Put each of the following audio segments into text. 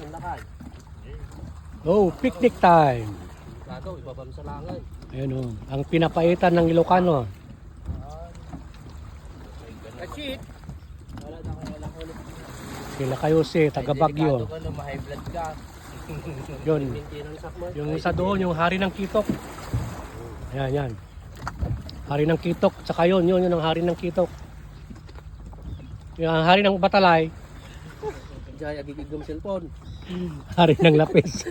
ang lakay. Oh, picnic time. Lado, ibabam sa langan. Ayun oh, ang pinapaitan ng Ilocano. Kachit! Wala na kayo lang ulit. Sila kayo si taga Baguio. Delikado ka, ma-high blood ka. Yun. Maintenance mo. Yung sa doon, yung hari ng Kitok. Ayan, yan. Hari ng Kitok. Tsaka yun ang hari ng Kitok. Yung hari ng Batalay. Diyan, agigig ng cellphone. Hari ng Lapis.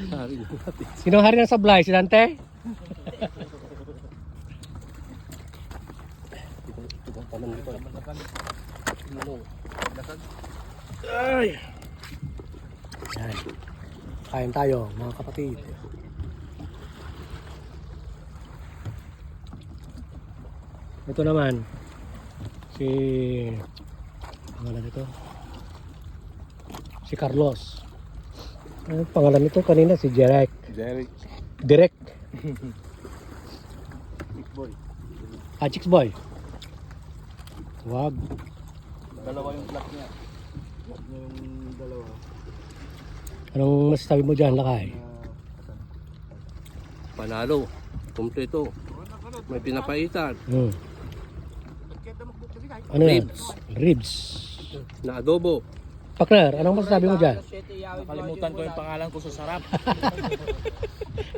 Sabi ng kapit. Sino hari ng Sablay? Si Dante? Ito bang paman dito? Ay! Yan. Kain tayo, mga kapatid. Ito naman, si... pangalan nito? Si Carlos. Ano pangalan nito kanina? Si Derek. Derek. Boy. Ah, Chicks Boy. Wag. Dalawa yung plot niya. Yung dalawa. Anong masasabi mo dyan, Lakay? Panalo. Kompleto. May pinapaitan. Ano yan? Ribs. Ribs. Na adobo. Pakner, anong masasabi mo dyan? Nakalimutan ko yung pangalan ko sa sarap.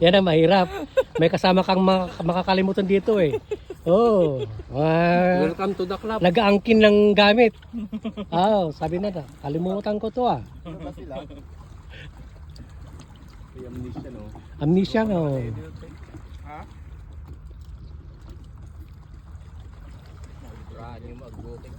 Yan ang mahirap. May kasama kang makakalimutan dito eh. Oh. Welcome to the club. Nag-aangkin ng gamit. Oh, sabi na kalimutan ko to ah. Ano ba sila? May amnesia, no? Amnesia no. Ha? Yung magbutik.